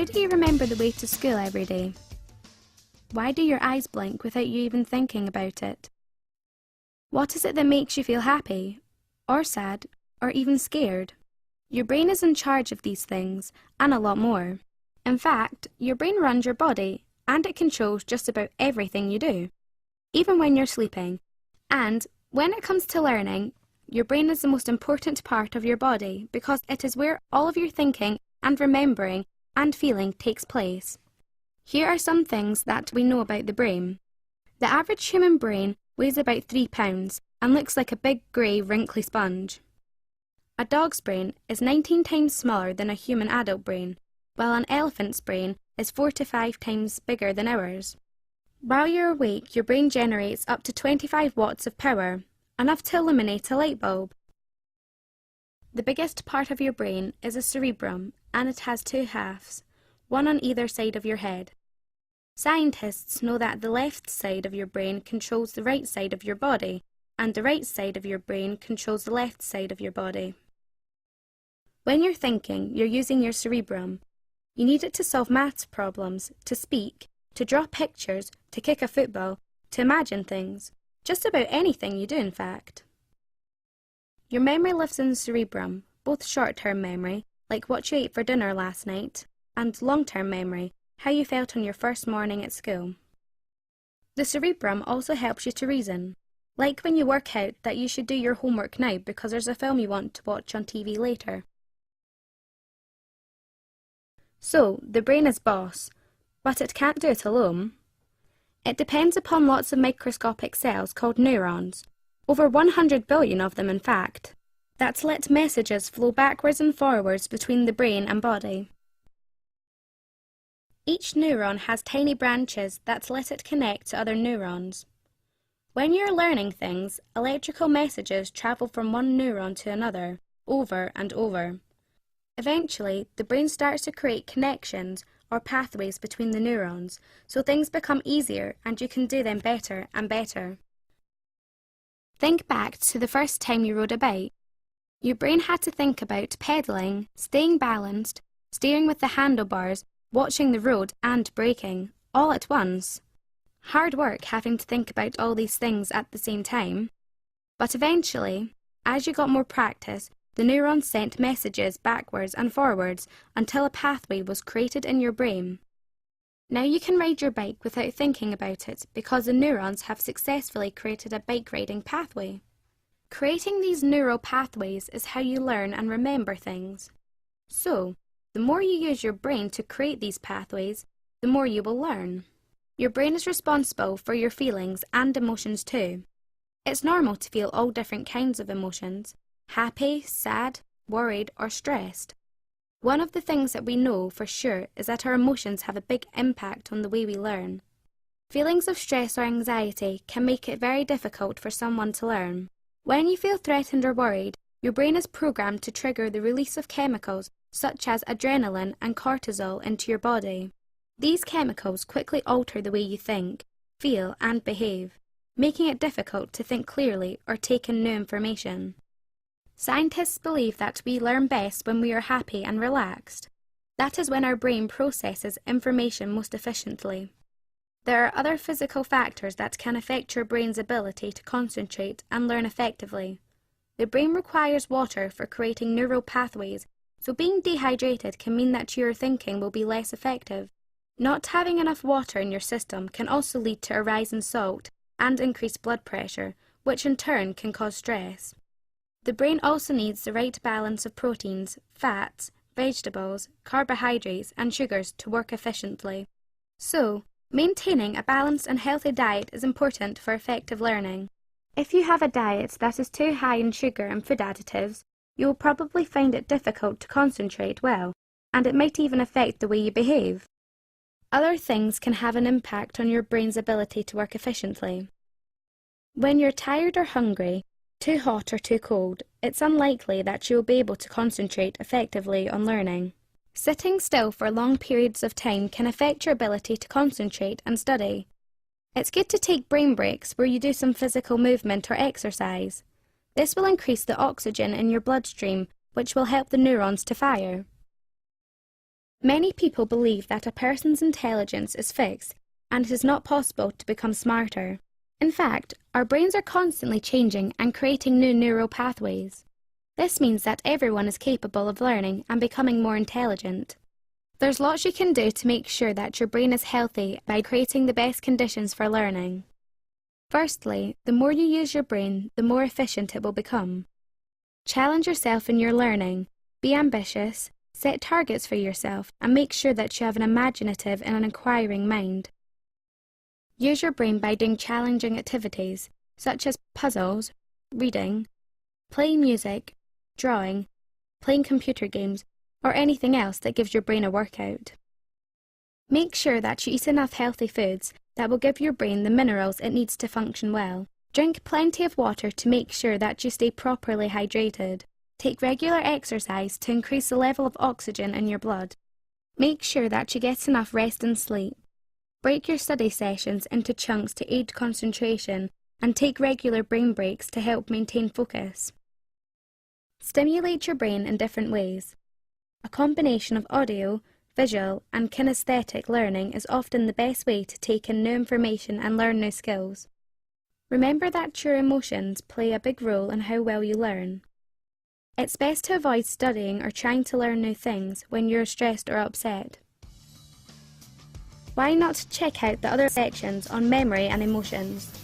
How do you remember the way to school every day? Why do your eyes blink without you even thinking about it? What is it that makes you feel happy, or sad, or even scared? Your brain is in charge of these things, and a lot more. In fact, your brain runs your body, and it controls just about everything you do, even when you're sleeping. And when it comes to learning, your brain is the most important part of your body because it is where all of your thinking and remembering and feeling takes place. Here are some things that we know about the brain. The average human brain weighs about 3 pounds and looks like a big grey wrinkly sponge. A dog's brain is 19 times smaller than a human adult brain, while an elephant's brain is 4 to 5 times bigger than ours. While you're awake, your brain generates up to 25 watts of power, enough to illuminate a light bulb. The biggest part of your brain is a cerebrum, and it has 2 halves, one on either side of your head. Scientists know that the left side of your brain controls the right side of your body, and the right side of your brain controls the left side of your body. When you're thinking, you're using your cerebrum. You need it to solve maths problems, to speak, to draw pictures, to kick a football, to imagine things. Just about anything you do, in fact. Your memory lives in the cerebrum, both short-term memory, like what you ate for dinner last night, and long-term memory, how you felt on your first morning at school. The cerebrum also helps you to reason, like when you work out that you should do your homework now because there's a film you want to watch on TV later. So, the brain is boss, but it can't do it alone. It depends upon lots of microscopic cells called neurons, over 100 billion of them in fact, that let messages flow backwards and forwards between the brain and body. Each neuron has tiny branches that let it connect to other neurons. When you're learning things, electrical messages travel from one neuron to another, over and over. Eventually, the brain starts to create connections or pathways between the neurons, so things become easier and you can do them better and better. Think back to the first time you rode a bike. Your brain had to think about pedaling, staying balanced, steering with the handlebars, watching the road and braking, all at once. Hard work having to think about all these things at the same time. But eventually, as you got more practice, the neurons sent messages backwards and forwards until a pathway was created in your brain. Now you can ride your bike without thinking about it because the neurons have successfully created a bike riding pathway. Creating these neural pathways is how you learn and remember things. So, the more you use your brain to create these pathways, the more you will learn. Your brain is responsible for your feelings and emotions too. It's normal to feel all different kinds of emotions. Happy, sad, worried, or stressed. One of the things that we know for sure is that our emotions have a big impact on the way we learn. Feelings of stress or anxiety can make it very difficult for someone to learn. When you feel threatened or worried, your brain is programmed to trigger the release of chemicals such as adrenaline and cortisol into your body. These chemicals quickly alter the way you think, feel, and behave, making it difficult to think clearly or take in new information. Scientists believe that we learn best when we are happy and relaxed. That is when our brain processes information most efficiently. There are other physical factors that can affect your brain's ability to concentrate and learn effectively. The brain requires water for creating neural pathways, so being dehydrated can mean that your thinking will be less effective. Not having enough water in your system can also lead to a rise in salt and increased blood pressure, which in turn can cause stress. The brain also needs the right balance of proteins, fats, vegetables, carbohydrates, and sugars to work efficiently. So, maintaining a balanced and healthy diet is important for effective learning. If you have a diet that is too high in sugar and food additives, you will probably find it difficult to concentrate well, and it might even affect the way you behave. Other things can have an impact on your brain's ability to work efficiently. When you're tired or hungry, too hot or too cold, it's unlikely that you will be able to concentrate effectively on learning. Sitting still for long periods of time can affect your ability to concentrate and study. It's good to take brain breaks where you do some physical movement or exercise. This will increase the oxygen in your bloodstream, which will help the neurons to fire. Many people believe that a person's intelligence is fixed and it is not possible to become smarter. In fact, our brains are constantly changing and creating new neural pathways. This means that everyone is capable of learning and becoming more intelligent. There's lots you can do to make sure that your brain is healthy by creating the best conditions for learning. Firstly, the more you use your brain, the more efficient it will become. Challenge yourself in your learning, be ambitious, set targets for yourself, and make sure that you have an imaginative and an inquiring mind. Use your brain by doing challenging activities, such as puzzles, reading, playing music, drawing, playing computer games, or anything else that gives your brain a workout. Make sure that you eat enough healthy foods that will give your brain the minerals it needs to function well. Drink plenty of water to make sure that you stay properly hydrated. Take regular exercise to increase the level of oxygen in your blood. Make sure that you get enough rest and sleep. Break your study sessions into chunks to aid concentration and take regular brain breaks to help maintain focus. Stimulate your brain in different ways. A combination of audio, visual, and kinesthetic learning is often the best way to take in new information and learn new skills. Remember that your emotions play a big role in how well you learn. It's best to avoid studying or trying to learn new things when you're stressed or upset. Why not check out the other sections on memory and emotions?